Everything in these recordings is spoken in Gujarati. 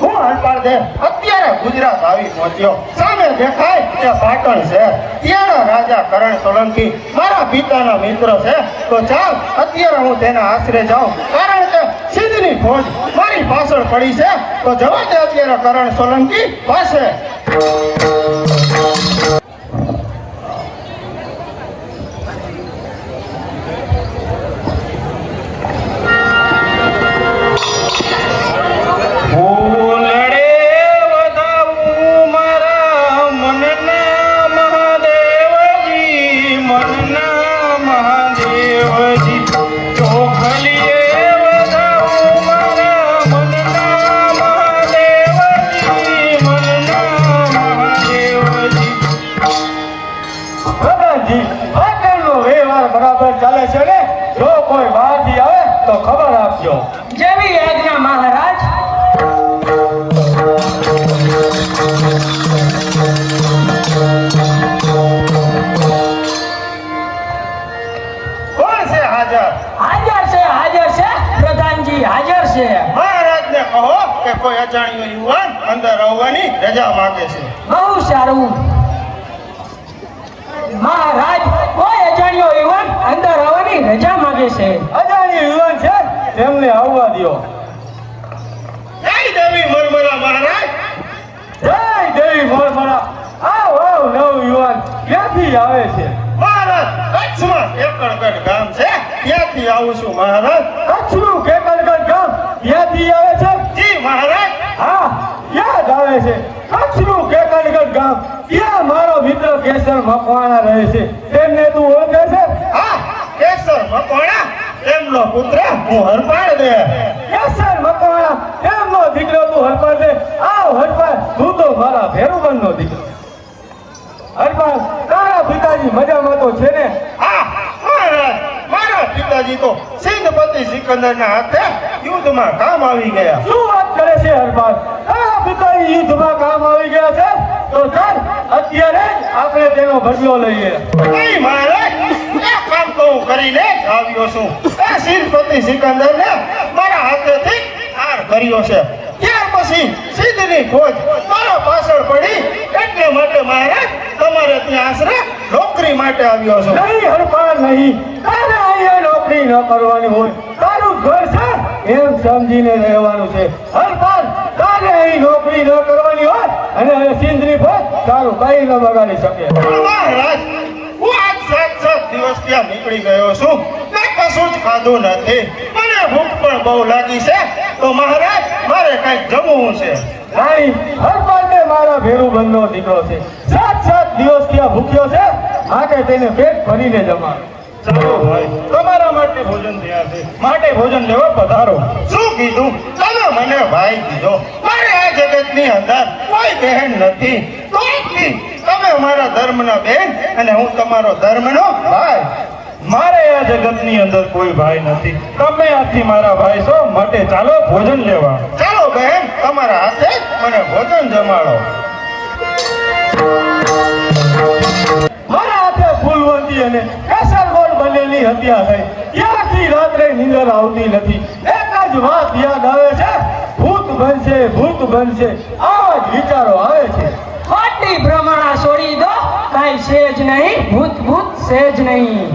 હું હરપાળ દે અત્યારે ગુજરાત આવી પહોંચ્યો. સામે દેખાય કે પાટણ છે. ત્યાંના રાજા કરણ સોલંકી મારા પિતાના મિત્ર છે. તો ચાલ અત્યારે હું તેના આશરે જાઉં, કારણ કે સિંધની ફોજ મારી પાછળ પડી છે. તો જવા દે અત્યારે કરણ સોલંકી પાસે. બરાબર ચાલે છે ને? જો કોઈ બહારથી આવે તો ખબર આપજો. જેવી આજ્ઞા મહારાજ. કોણ છે હાજર? હાજર છે પ્રધાનજી, હાજર છે. મહારાજને કહો કે કોઈ અજાણ્યો યુવાન અંદર આવવાની રજા માંગે છે. બહુ સારું મહારાજ, કોઈ અજાણ્યો યુવાન અંદર આવવાની રજા માંગે છે. અજાણ્યો યુવાન છે તેમને આવવા દો. જય દેવી મરમરા મહારાજ. જય દેવી મરમરા. આવ નવ યુવાન ક્યાંથી આવે છે? મહારાજ કચ્છમાં કેકળગઢ ગામ છે ત્યાંથી આવું છું મહારાજ. કચ્છનું કેકળગઢ ગામ ત્યાંથી આવે છે? જી મહારાજ. હા યાદ આવે છે. કચ્છનું કેકળગઢ ગામ, ત્યાં મારો મિત્ર કેસર મકવાણા રહે છે. તેમને તું ઓળખે છે? હા કેસર મકવાણા એમનો પુત્ર હું હરપાળ દે. કેસર મકવાણા એમનો દીકરો તું હરપાળ દે. આવ હરપાળ, તું તો મારા ભેરુબનનો દીકરો. હરપાળ, તારા પિતાજી મજામાં તો છે ને? હા મહારાજ, મારા પિતાજી તો સિંધપતિ સિકંદરના હાથે યુદ્ધમાં કામ આવી ગયા. શું વાત કરે છે હરપાળ? તારા પિતાજી યુદ્ધમાં કામ આવી ગયા છે? તો ચાલ અત્યારે આપણે તેનો બદલો લઈએ. નહીં મહારાજ, આ કામ તો હું કરીને જ આવ્યો છું. એ સિંધપતિ સિકંદરને મારા હાથેથી હાર કર્યો છે. ત્યાર પછી સિંધની ફોજ મારા પાછળ પડી, એટલે માટે મહારાજ તમારે ત્યાં આશરે નોકરી માટે આવ્યો છું. નહીં હરપાળ નહીં, તારે અહીંયા નોકરી ન કરવાની હોય. તારું ઘર છે એમ સમજીને રહેવાનું છે. હરપાળ, તારે અહીં નોકરી ન કરવાની હોય અને સિંધની ફોજ તારું કઈ ન બગાડી શકે. મહારાજ, હું આજ 7 દિવસ ત્યાં નીકળી ગયો છું. મેં કશું જ ખાધું નથી. મને ભૂખ પણ બહુ લાગી છે. તો મહારાજ મારે કઈક જમવું છે. નહીં, હરપાળને મારા ભેરુબનનો દીકરો છે. 7 દિવસ ત્યાં ભૂખ્યો છે, માટે તેને પેટ ભરીને જમાડો. ચાલો ભાઈ, તમારા માટે ભોજન તૈયાર છે. માટે ભોજન લેવા પધારો. શું કીધું? તમે મને ભાઈ કીધો. મારે આ જગતની અંદર કોઈ બહેન નથી. તો તમે મારા ધર્મના બેન અને હું તમારો ધર્મનો ભાઈ. મારે આ જગતની અંદર કોઈ ભાઈ નથી. તમે આથી મારા ભાઈ છો, માટે ચાલો ભોજન લેવા. ચાલો બહેન, તમારા હાથે મને ભોજન જમાડો. મારા હાથે ફૂલવંતી અને કેસર ગોળ બનેલી હત્યા થઈ. ત્યાંથી રાત્રે નીંદર આવતી નથી. એક જ વાત યાદ આવે છે, ભૂત બનશે, ભૂત બનશે. આવા જ વિચારો આવે છે. ખોટી ભ્રમણા છોડી દો, કાંઈ છે જ નહીં. ભૂત ભૂત છે જ નહીં.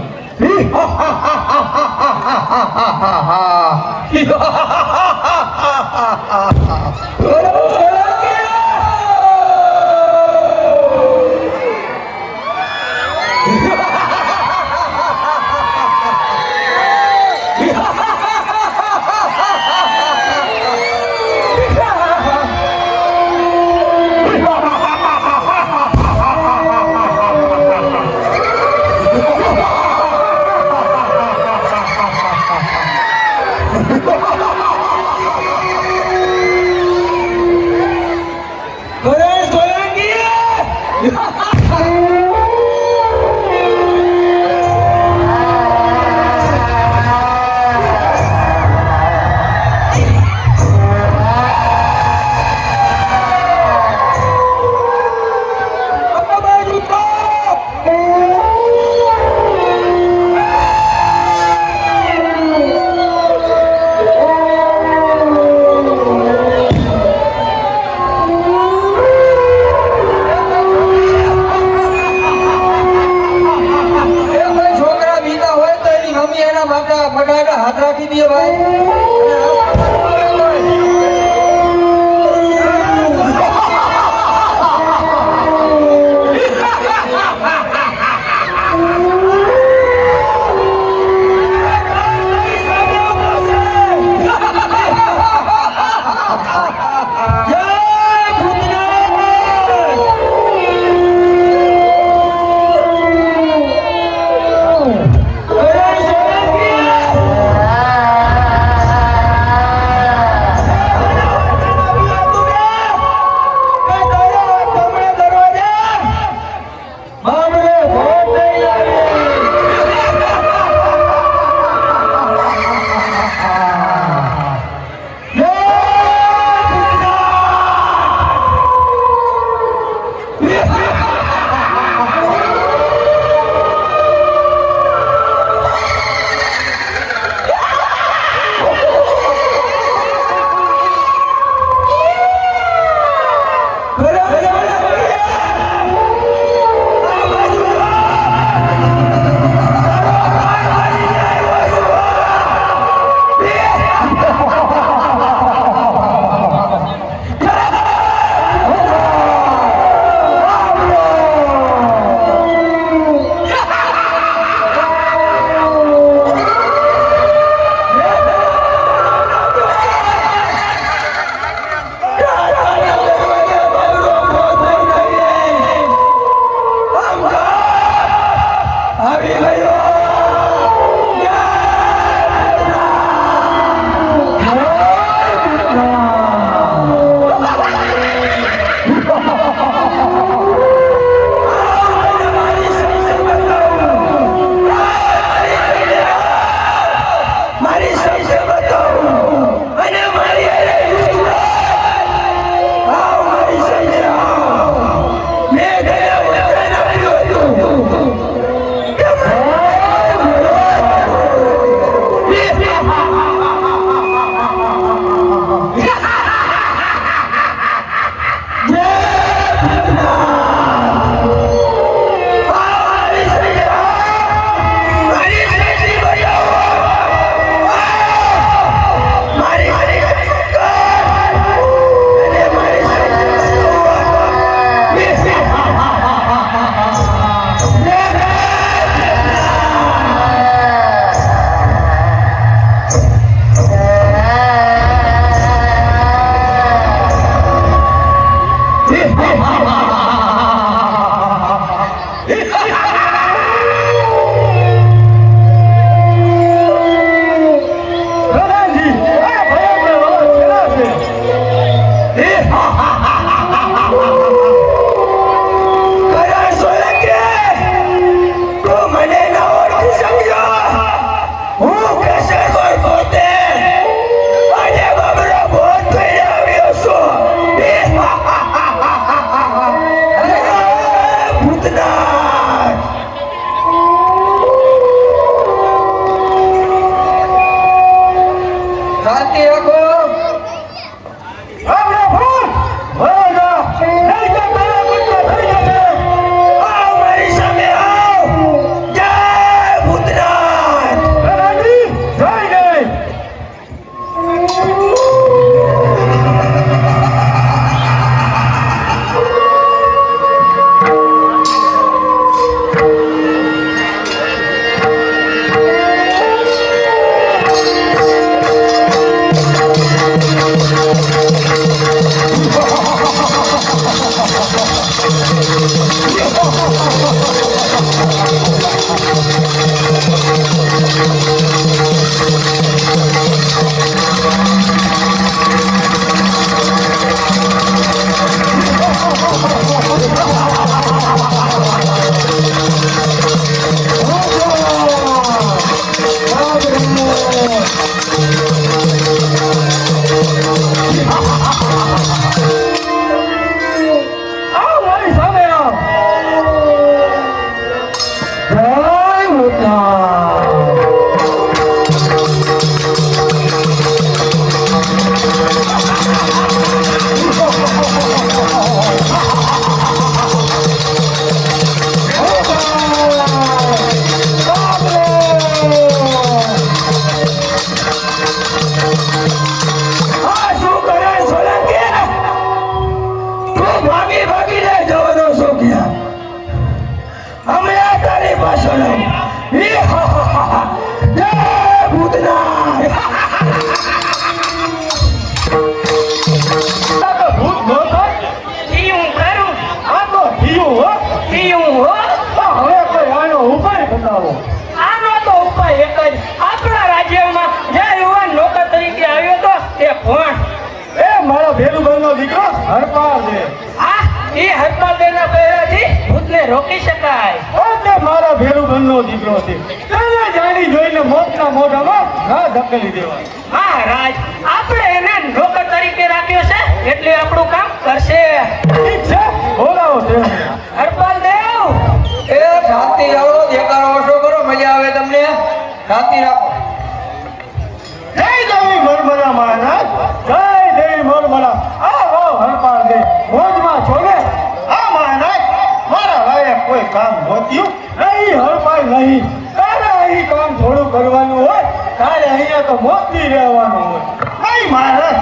આવ મારી સામે આવ. જય ભૂતનાથ. આનો તો ઉપાય એક જ. આપણા રાજ્યમાં જે યુવાન નોકર તરીકે આવ્યો તો તે કોણ? એ મારા ભેલુભાઈનો દીકરો હરપાલ છે. આ એ હરપાલ દેના પહેરાથી ભૂતને રોકી શકાય. એટલે મારા ભેલુભાઈનો દીકરો છે. તેને જાણી જોઈને મોતના મોઢામાં ના ધકેલી દેવા. મહારાજ, આપણે એને નોકર તરીકે રાખ્યો છે એટલે આપણું કામ કરશે. ઠીક છે, બોલાવો તેમને. હરપાલ દેવ, એ શાંતિ રાખો, દેખાડો ઓછો કરો, મજા આવે તમને. શાંતિ રાખો. જય દેવી મરમરા મહારાજ. જય દેવી મરમરા. આવ આવ હરપાલ દે. મોજમાં છો ને? હા મહારાજ, મારા લાયક કોઈ કામ હોત્યું નહીં હરપાલ નહીં. તારે અહીં કામ થોડું કરવાનું હોય, તારે અહીંયા તો મોતી રહેવાનું હોય. નહીં મહારાજ,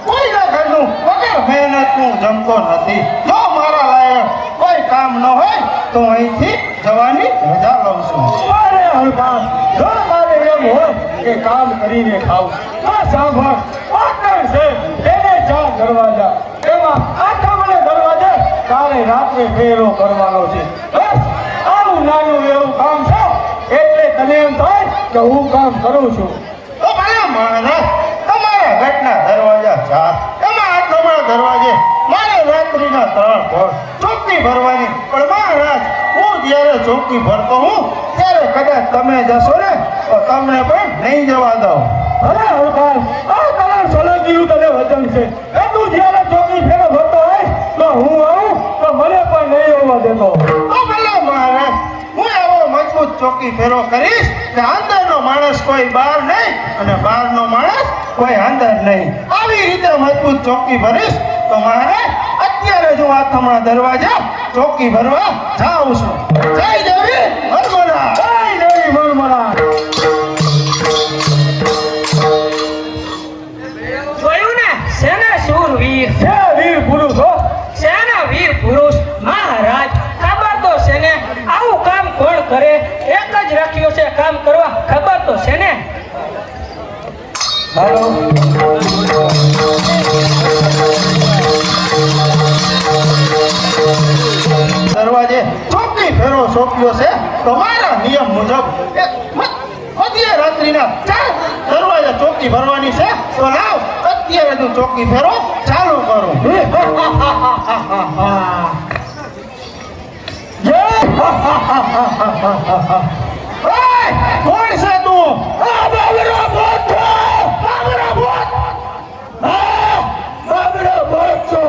કોઈના ઘરનું વગર મહેનતનું જમતો નથી. જો મારા લાયક કોઈ કામ ન હોય તો અહીંથી જવાની રજા લઉં છું. અરે હરપાલ, જો મારે એમ હોય કે કામ કરીને ખાવું તો સાંભળ, પાટણ છે એને 4 દરવાજા, એમાં આઠમને દરવાજે કાલે રાત્રે ફેરો કરવાનો છે. બસ આવું નાનું એવું કામ છે એટલે તને એમ થાય કે હું કામ કરું છું. તો ભલે મહારાજ, તમારા ગઢના દરવાજા 4, એમાં આઠમના દરવાજે મારે રાત્રિના 3 ઘોડ ચોકી ભરવાની. પણ મહારાજ, હું જ્યારે ચોકી ભરતો હું ત્યારે કદાચ તમે જશો ને તો તમને પણ નહીં જવા દઉં. અરે હરપાલ, આ તારા સોલંકીનું તને વચન છે કે તું જ્યારે ચોકી ફેરો ભરતો હોય તો હું આવું તો મને પણ નહીં આવવા દેતો. તો ભલે મહારાજ, હું એવો મજબૂત ચોકી ફેરો કરીશ કે અંદરનો માણસ કોઈ બહાર નહીં અને બહારનો માણસ કોઈ અંદર નહીં. આવી રીતે મજબૂત ચોકી ભરીશ તો મહારાજ, અત્યારે જ હું આઠમના દરવાજા ચોકી ભરવા જાઉં છું. જય દેવી મરમરા. જય દેવી મરમરા. જોયું ને? સેના શૂરવીર, છે વીર પુરુષ હો. સેના વીર પુરુષ. મહારાજ, ખબર તો છે ને આવું કામ કોણ કરે? એક જ રાખ્યો છે કામ કરવા, ખબર તો છે ને? હાલો. દરવાજે ચોકી ફેરો સોંપ્યો છે તો મારા નિયમ મુજબ મધ્યરાત્રિના 4 દરવાજા ચોકી ભરવાની છે. તો લાવ અત્યારે તું ચોકી ફેરો ચાલુ કરું. ઓય, કોણ છે તું? બાબરો ભૂત છો. બાબરો ભૂત. બાબરો ભૂત છો.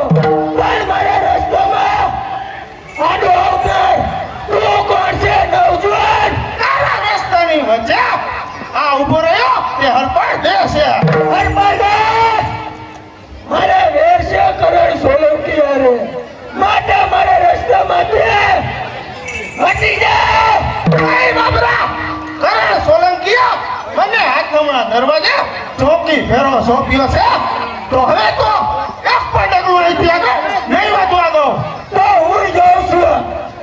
પણ મારા રસ્તામાં આડો આવતો. તું કોણ છે નવજવાન? તારા રસ્તાની વચ્ચે આ ઊભો રહ્યો તે હરપાળ દે છે. હરપાળ દે. મારે વેર છે કરણ સોલંકી હારે. માટે મારા રસ્તામાંથી હટી જા. એ બાબરા, કરણ સોલંકી મને આઠમના દરવાજે ચોકી ફેરો સોંપ્યો છે તો હવે તો એક પણ ડગલું અહીંથી આગળ નહીં વધવા દઉં. તો હું જાઉં છું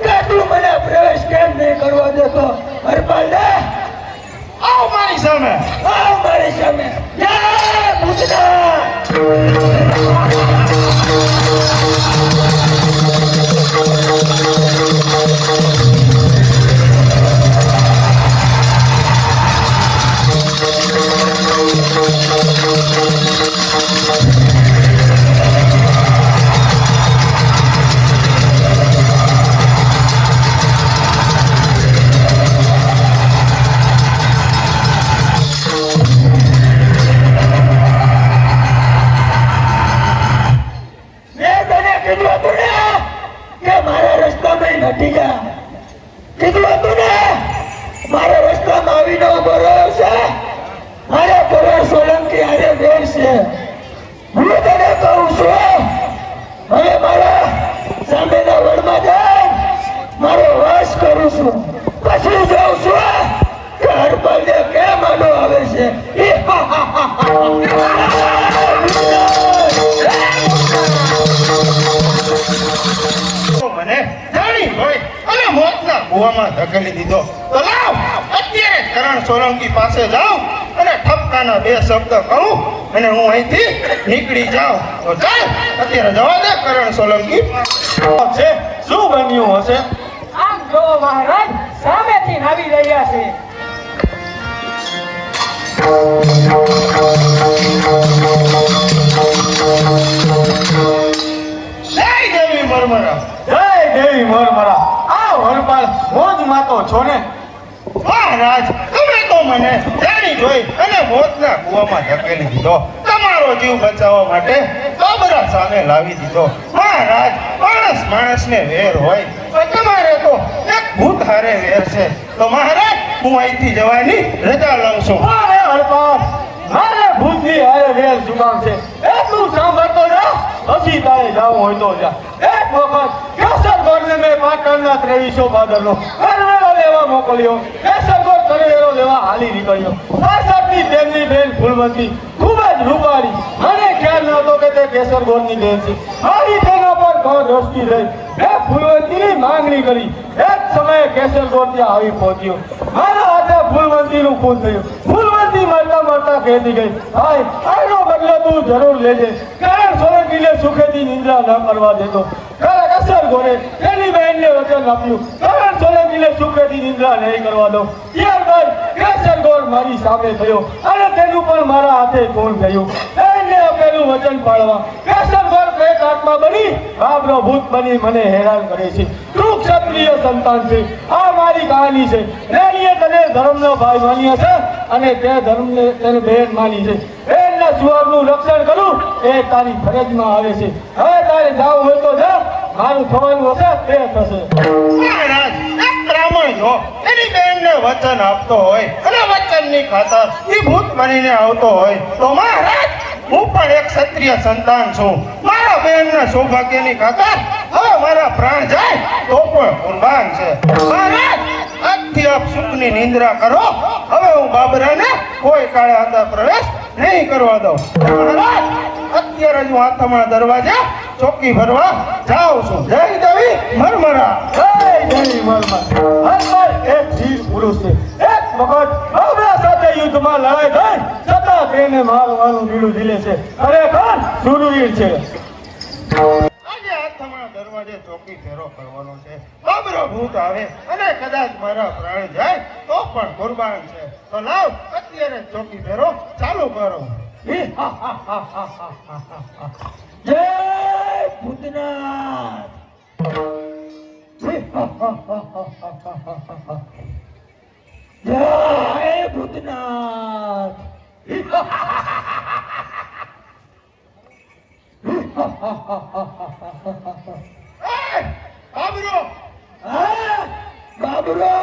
કે તું મને પ્રવેશ કેમ નહીં કરવા દેતો? હરપાલ દે. આવ મારી સામે. આવ મારી સામે. જય કીધું હતું ને મારે રસ્તામાં આવીને ઉભો રહ્યો છે. મારે કરણ સોલંકી હારે વેર છે. હું તને કહું છું હવે મારા સામેના વડમાં જઈ મારો વાસ કરું છું. પછી જાઉં છું કે હરપાલને કેમ આનો આવે છે. મને જાણી હોય અને મોતના કૂવામાં ધકેલી દીધો તો લાવ અત્યારે કરણ સોલંકી પાસે જાઉં અને ઠપકાના 2 શબ્દ કહું અને હું અહીંથી નીકળી જાઉં. તો ચાલ અત્યારે જવા દે કરણ સોલંકી. છે શું બન્યું હશે? આમ જો મહારાજ સામેથી આવી રહ્યા છે. જય દેવી મરમરા. જય દેવી મરમરા. આ હરપાલ મોજમાં તો છો ને? મહારાજ તમે તો મને જાણી જોઈ અને મોતના કૂવામાં ધકેલી દીધો. તમારો જીવ બચાવવા માટે બાબરા સામે લાવી દીધો. મહારાજ માણસને વેર હોય પણ તમારે તો એક ભૂત હારે વેર છે. તો મહારાજ હું અહીંથી જવાની રજા લઉં છું. અરે હરપાલ, મારે ભૂતની હારે વેર જુગામ છે એટલું સાંભળતો જા. પછી તારે જાવું હોય તો જા. એક વખત કેસરગોળને મેં પાટણના 2300 ભાદરનો કરવેરો લેવા મોકલ્યો. કેસરગોળ કરવેરો લેવા હાલી નીકળ્યો. પાછળથી તેમની બેન ફૂલવંતી ખૂબ જ રૂપાળી. મને ખ્યાલ નહોતો કે તે કેસરગોળની બેન છે. મારી તેના પર ઘર દ્રષ્ટિ થઈ. મેં ફૂલવંતીની માંગણી કરી. એક સમયે કેસરગોળ ત્યાં આવી પહોંચ્યો. મારા હાથે ફૂલવંતીનું ખૂન થયું. ફૂલવંતી મરતા મરતા કહેતી ગઈ, ભાઈ આનો બદલો તું જરૂર લેજે. કરણ સોલંકીને સુખેથી નિંદ્રા ન કરવા દેતો. કેસરગોળે તેની બહેનને વચન આપ્યું, કરણ સોલંકીને સુખેથી નિંદ્રા નહીં કરવા દો. ત્યારબાદ કેસરગોળ મારી સામે થયો અને તેનું પણ મારા હાથે ખૂન થયું. બહેનને આપેલું વચન પાળવા કેસરગોળ પ્રેત આત્મા બની બાબરો ભૂત બની મને હેરાન કરે છે. તું ક્ષત્રિય સંતાન છે. આ મારી કહાની છે. રેણીએ તને ધર્મનો ભાઈ માન્યો છે અને તે ધર્મને તેને બહેન માની છે. બહેનના સુવારનું રક્ષણ કરું એ તારી ફરજમાં આવે છે. હવે તારે જાવું હોય તો જા. મારું થવાનું હશે તે થશે. મહારાજ એક બ્રાહ્મણ જો એની બહેનને વચન આપતો હોય અને વચનની ખાતર એ ભૂત બનીને આવતો હોય તો મહારાજ હું પણ એક ક્ષત્રિય સંતાન છું. મારા બહેનના સૌભાગ્યની ખાતર હવે મારા પ્રાણ જાય તો પણ કુરબાન છે. મહારાજ આજથી આપ સુખની નિંદ્રા કરો. હવે હું બાબરાને કોઈ કાળે અંદર પ્રવેશ નહીં કરવા દઉં. મહારાજ અત્યારે જ હું આથમણા દરવાજા ચોકી ભરવા જાઉં છું. જય દેવી મરમરા. જય દેવી મરમરા. હરપાલ એક વીર પુરુષ છે. એક વખત બાબરા સાથે યુદ્ધમાં લડાઈ થઈ છતાં તેને મારવાનું બીડું ઝીલે છે. ખરેખર શૂરવીર છે. આજે આથમણા દરવાજે ચોકી ફેરો કરવાનો છે. બાબરો ભૂત આવે અને કદાચ મારા પ્રાણ જાય તો પણ કુરબાન છે. તો લાવ અત્યારે ચોકી ફેરો ચાલુ કરો. જય ભૂતનાથ. જય ભૂતનાથ. બાબરો હા, બાબરો.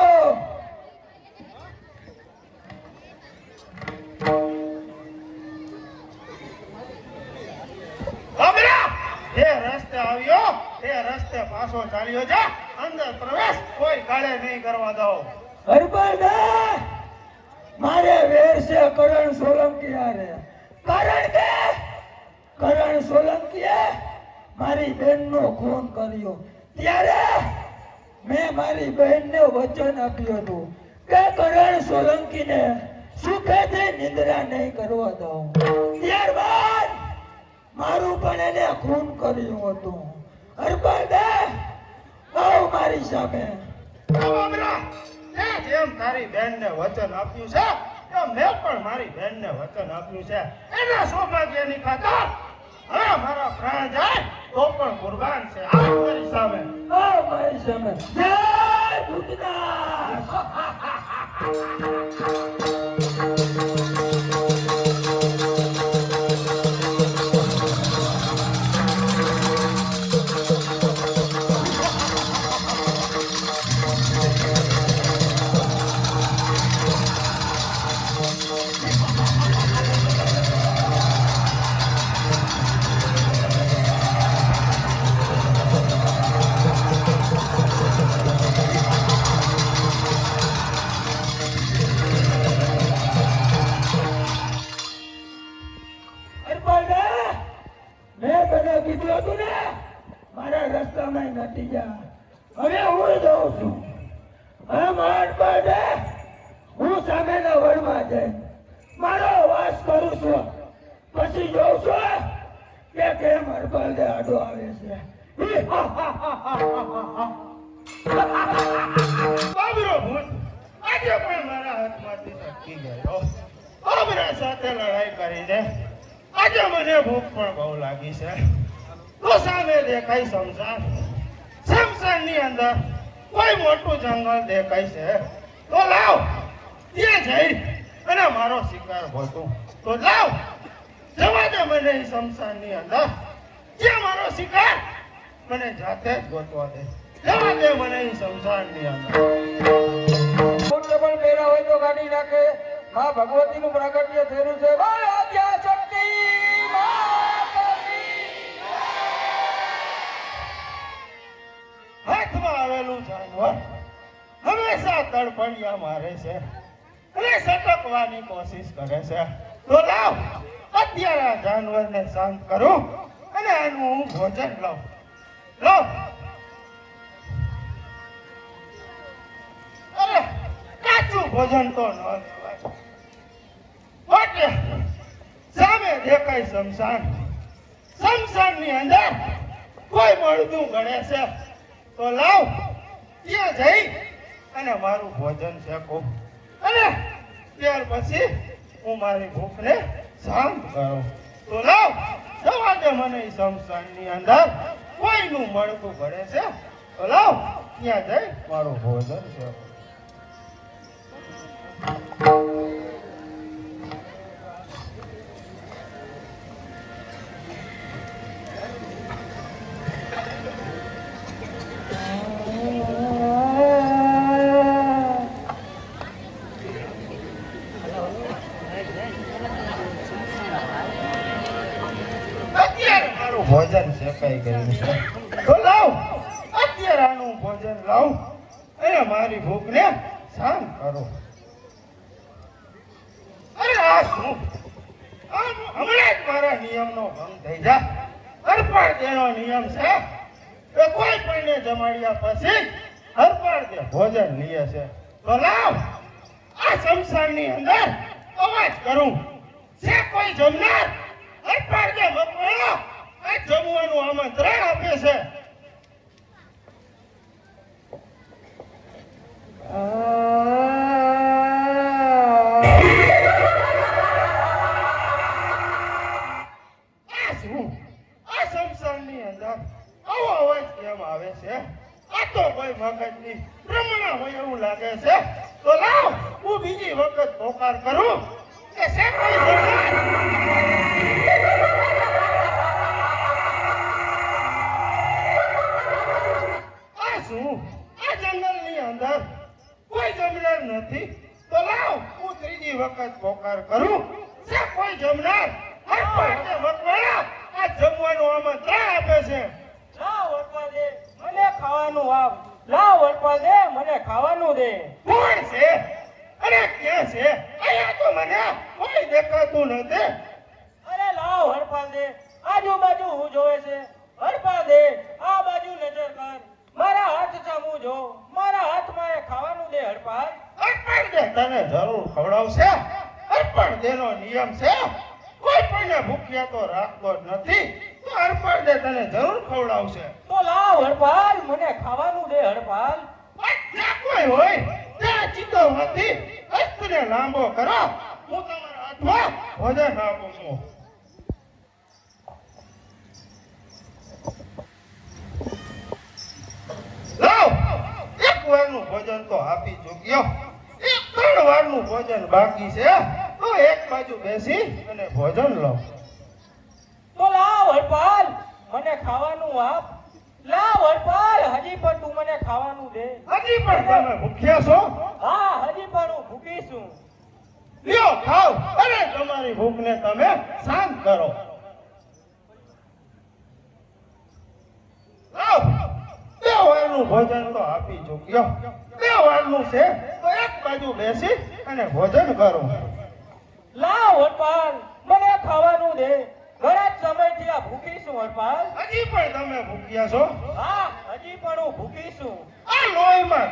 બાબરા જે રસ્તે આવ્યો તે રસ્તે પાછો ચાલ્યો જા. અંદર પ્રવેશ કોઈ કાળે નહીં કરવા દઉં. હરપાલદા, મારે વેર છે કરણ સોલંકી હારે. કારણ કે કરણ સોલંકીએ મારી બહેનનો ખૂન કર્યો. ત્યારે મેં મારી બહેનને વચન આપ્યું હતું કે કરણ સોલંકીને સુખેથી નિંદ્રા નહીં કરવા દઉં. ત્યારબાદ મારું પણ એને ખૂન કર્યું હતું. હરપાલદા, આવ મારી સામે. બાબરા તે જેમ તારી બહેનને વચન આપ્યું છે એમ મેં પણ મારી બહેનને વચન આપ્યું છે. એના સૌભાગ્યની ખાતર હવે મારા પ્રાણ જાય તો પણ કુરબાન છે. આ મારી સામે. આવ મારી સામે. જય ભૂતનાથ. કીધું હતું ને મારા રસ્તામાં નથી જા. હવે હું જાઉં છું. હવે માર પડે હું સામેના વળમાં જઈ મારો વાસ કરું છું. પછી જોઉં છું કે કેમ હરપાલ આડો આવે છે. બાબરો ભૂત આજે પણ મારા હાથમાંથી છટકી ગયો. બાબરા સાથે લડાઈ કરીને આજે મને ભૂખ પણ બહુ લાગી છે. તો સામે દેખાય શમશાન. શમશાનની અંદર કોઈ મોટું જંગલ દેખાય છે. તો લાવ ત્યાં જઈ અને મારો શિકાર ગોતું. તો લાવ જવા દે મને એ શમશાનની અંદર. જ્યાં મારો શિકાર મને જાતે જ ગોતવા દે. જવા દે મને એ શમશાનની અંદર. પુત્ર પણ પહેરા હોય તો કાઢી નાખે. માં ભગવતીનું પ્રાગટ્ય થયેલું છે. બોલ આદ્યા શક્તિ માતાજી. હાથમાં આવેલું જાનવર હંમેશા તડપડિયા મારે છે અને સટકવાની કોશિશ કરે છે. તો લાવ અત્યારે આ જાનવરને શાંત કરું અને આનું હું ભોજન લઉં. લાવ. અરે કાચું ભોજન તો ન લેવાય. ઓકે સામે દેખાય શમશાન. શમશાનની અંદર કોઈ મળતું ગણે છે. તો લાવ ત્યાં જઈ અને મારું ભોજન શેકું અને ત્યાર પછી હું મારી ભૂખને શાંત કરું. તો લાવ જવા દે મને શમશાનની અંદર કોઈનું મળતું ગણે છે. તો લાવ ત્યાં જઈ મારું ભોજન શેકું. ભોજન શેકાઈ ગયું છે. તો લાવ અત્યારે આનું ભોજન લાવ અને મારી ભૂખને શાંત કરો. અરે આ શું? હમણાં જ મારા નિયમનો ભંગ થઈ જા. હરપાળ દેનો નિયમ છે એ કોઈ પણને જમાડ્યા પછી હરપાળ દે ભોજન લીએ છે. તો લાવ આ શમશાનની અંદર અવાજ કરું. છે કોઈ જમનાર? હરપાળ દે મકવાણો આ જમવાનું આમંત્રણ આપે છે. આ શું? આ શમશાનની અંદર આવો અવાજ કેમ આવે છે? આ તો કોઈ મગજની ભ્રમણા હોય એવું લાગે છે. તો લાવ હું બીજી વખત પોકાર કરું કે છે કોઈ જમનાર? શું આ જંગલની અંદર કોઈ જમનાર નથી? તો લાવ હું ત્રીજી વખત પોકાર કરું. છે કોઈ જમનાર? હરપાળ દે મકવાણા આ જમવાનું આમંત્રણ આપે છે. લાવ વળપા દે મને ખાવાનું આપ. લાવ વળપા દે મને ખાવાનું દે. કોણ છે? અરે ક્યાં છે? અહીંયા તો મને કોઈ દેખાતું નથી. અરે લાવ હડપાલ દે. આજુબાજુ હું જોવે છે. હડપાલ દે આ બાજુ નજર કર. મારા હાથ સામું જો. મારા હાથમાં એ ખાવાનું દે હડપાલ. હરપાળ દે તને જરૂર ખવડાવશે. હરપાળ દેનો નિયમ છે કોઈ પણને ભૂખ્યા તો રાખતો જ નથી. તો હરપાળ દે તને જરૂર ખવડાવશે. તો લાવ હડપાલ મને ખાવાનું દે હડપાલ. જ્યાં કોઈ હોય ત્યાં ચિતવવાથી હસ્તને લાંબો કરો. હું તમારા હાથમાં ભોજન આપું છું. લાવ એક વારનું ભોજન તો આપી ચૂક્યો. એક 3 વારનું ભોજન બાકી છે. તો એક બાજુ બેસી અને ભોજન લો. તો લાવ હડપાલ મને ખાવાનું આપ. લાવ હડપાલ હજી પણ તું મને ખાવાનું દે. હજી પણ તમે ભૂખ્યા છો? હા હજી પણ હું ભૂખી છું. લ્યો ખાઓ અને તમારી ભૂખને તમે શાંત કરો. લાવ 2 વારનું ભોજન તો આપી ચૂક્યો. 2 વારનું છે તો એક બાજુ બેસી અને ભોજન કરો. લાવ હડપાલ મને ખાવાનું દે. ઘણા જ સમયથી આ ભૂખી છું હડપાલ. હજી પણ તમે ભૂખ્યા છો? હા હજી પણ હું ભૂખી છું. આ લોહીમાં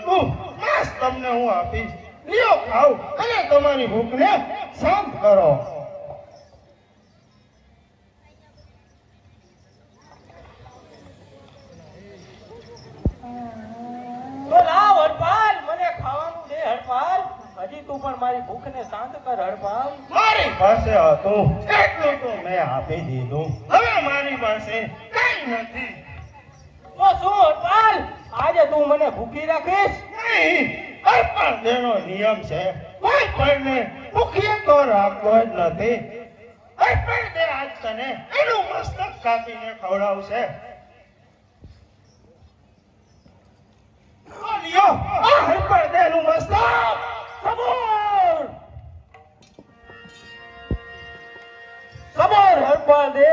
તું માંસ તમને હું આપીશ. લ્યો ખાઓ અને તમારી ભૂખને શાંત કરો. તો લાવ હરપાલ, મને ખાવાનું દે હરપાલ. હજી તું પણ મારી ભૂખને શાંત કર હરપાલ. મારી પાસે હતું એટલું તો મેં આપી દીધું. હવે મારી પાસે કઈ નથી. તો શું હરપાલ, આજે તું મને ભૂખી રાખીશ? નહીં, અર્પણ દેનો નિયમ છે. કોઈ પણને ભૂખ્યા તો રાખતો જ નથી. અર્પણ દે આજ તને એનું મસ્તક કાપીને ખવડાવશે. આ લ્યો, આ અર્પણ દેનું મસ્તક. સબોર સબોર હરપાલ દે,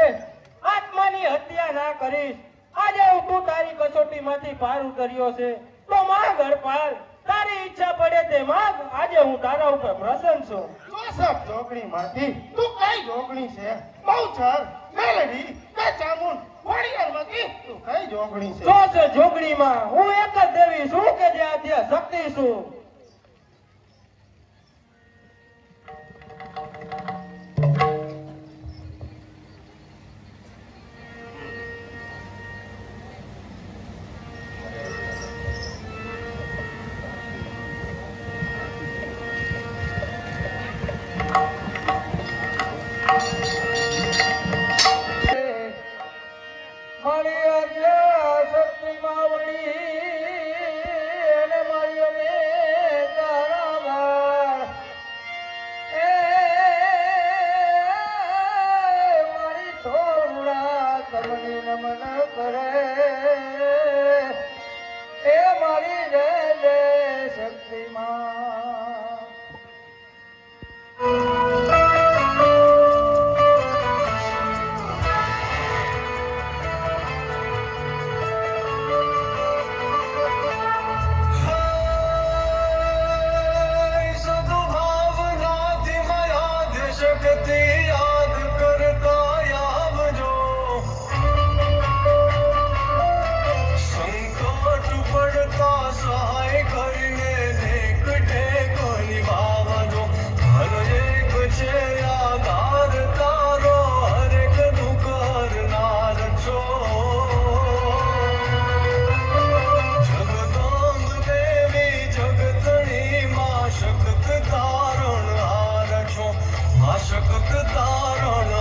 આત્માની હત્યા ના કરીશ. આજે હું તું તારી કસોટીમાંથી પાર ઉતર્યો છે તો માંગ હરપાલ, તારી ઈચ્છા પડે તે માંગ. આજે હું તારા ઉપર પ્રસન્ન છું. જોસફ જોગણીમાંથી તું કઈ જોગણી છે? બહુચર, મેલડી કે ચામુંડ વડિયારમાંથી તું કઈ જોગણી છે? જો છે જોગણીમાં હું એક જ દેવી છું કે જે આદ્ય શક્તિ છું. મારી આજ્ઞા શક્તિમાં વળી અને મારી અમે તારા બાળ. એ મારી છોડા તમને નમન કરે. એ મારી જય જય શક્તિમાં. શક્ત તારણ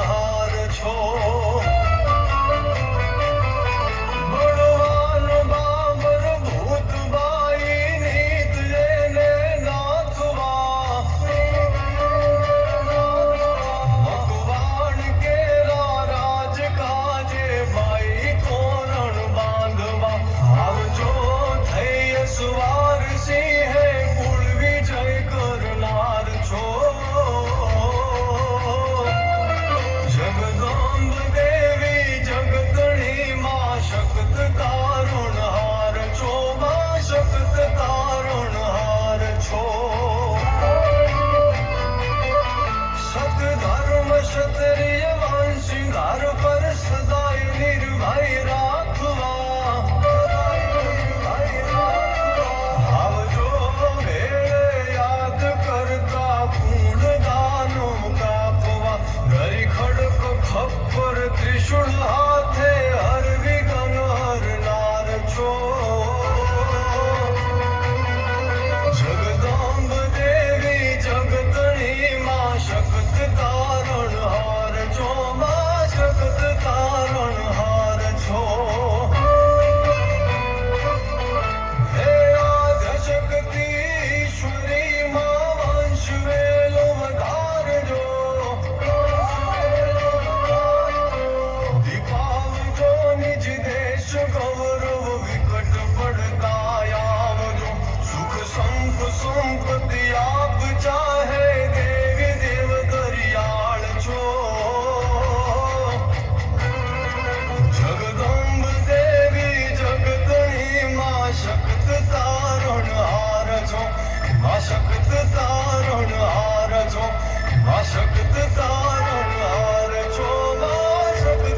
હાર છો, માં શક્ત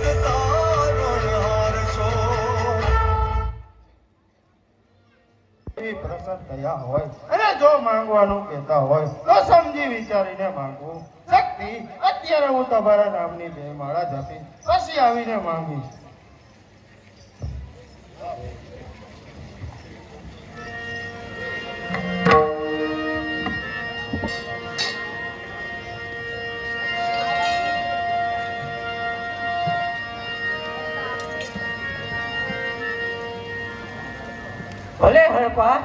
તારણ પ્રસન્ન થયા હોય અને જો માંગવાનું કહેતા હોય તો સમજી વિચારીને માંગવું. શક્તિ, અત્યારે હું તમારા નામની 2 માળા જપી પછી આવીને માંગીશ. ભલે હરપા,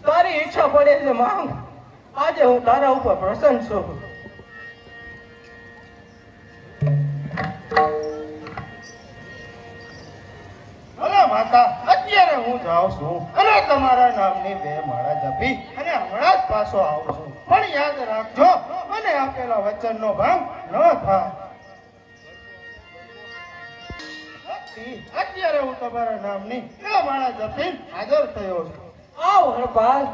તારી ઈચ્છા પડે એટલે માંગ. આજે હું તારા ઉપર પ્રસન્ન છું. ભલે માતા, અત્યારે હું જાઉં છું અને તમારા નામની 2 માળા જપી અને હમણાં જ પાછો આવું છું. પણ યાદ રાખજો, મને આપેલા વચનનો ભંગ ન થાય. અત્યારે હું તમારા નામની 2 માળા જપી હાજર થયો છું. આવ હરપાલ,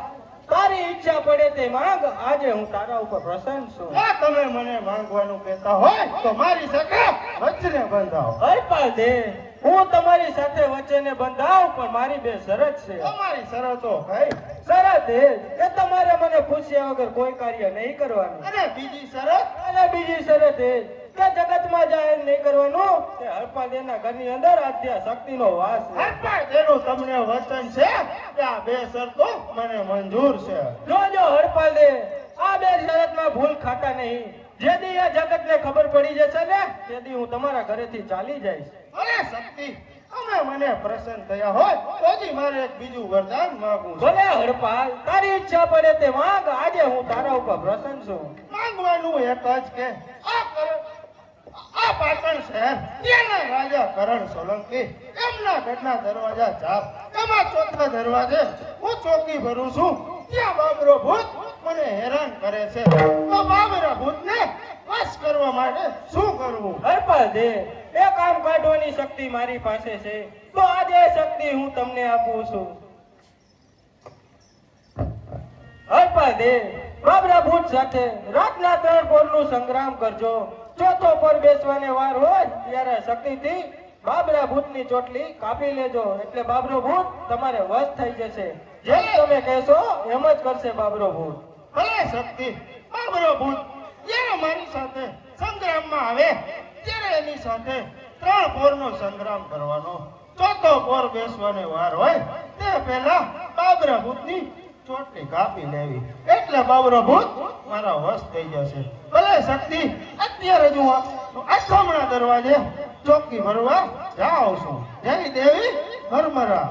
તારી ઈચ્છા પડે તે માંગ. આજે હું તારા ઉપર પ્રસન્ન છું. જો તમે મને માંગવાનું કહેતા હોય તો મારી સાથે વચને બંધાવો. હરપાલ દે, હું તમારી સાથે વચ્ચેને બંધાવ, પણ મારી 2 શરત છે. તમારી શરતો કઈ શરત એ કે તમારે મને પૂછ્યા વગર કોઈ કાર્ય નહીં કરવાનું. અને બીજી શરત? અને બીજી શરત એ કે જગતમાં જાહેર નહીં કરવાનું કે હરપાદેના ઘરની અંદર આદ્ય શક્તિનો વાસ છે. હરપાળ તેનું તમને વચન છે કે આ 2 શરતો મને મંજૂર છે. જોજો હરપાદે, આ 2 શરતમાં ભૂલ ખાતા નહીં. જેદી આ જગતને ખબર પડી જશે ને, તેદી હું તમારા ઘરેથી ચાલી જઈશ. અરે શક્તિ, તમે મને પ્રસન્ન થયા હોય તો જ મારે એક બીજું વરદાન માંગવું છે. ભલે હરપાલ, તારી ઈચ્છા પડે તે માંગ. આજે હું તારા ઉપર પ્રસન્ન છું. માંગવાનું એક જ કે આ પાટણ શહેર ત્યાંના રાજા કરણ સોલંકી એમના ગઢના દરવાજા ચાપ એમાં 4થા દરવાજે હું ચોકી ભરું છું. ત્યાં બાબરો ભૂત મને હેરાન કરે છે. તો બાબરા ભૂતને વશ કરવા માટે શું કરવું? હરપાલ દે, એ કામ કાઢવાની શક્તિ મારી પાસે છે. તો આજે એ શક્તિ હું તમને આપું છું. હરપાલ દે, બાબરા ભૂત સાથે રાતના 3 પોરનું સંગ્રામ કરજો. 4થો પોર બેસવાને વાર હોય ત્યારે શક્તિથી બાબરા ભૂતની ચોટલી કાપી લેજો. એટલે બાબરો ભૂત તમારે વશ થઈ જશે. જેમ તમે કહેશો એમ જ કરશે બાબરો ભૂત. ભલે શક્તિ, બાબરો ભૂત જ્યારે મારી સાથે સંગ્રામમાં આવે ત્યારે એની સાથે 3 પોરનો સંગ્રામ કરવાનો. 4થો પોર બેસવાની વાર હોય તે પહેલા બાબરા ભૂતની ચોટલી કાપી લેવી. એટલે બાબરો ભૂત મારા વશ થઈ જશે. ભલે શક્તિ, અત્યારે જ હું આઠમણા દરવાજે ચોકી ભરવા જાઉં છું. જય દેવી હરમરા.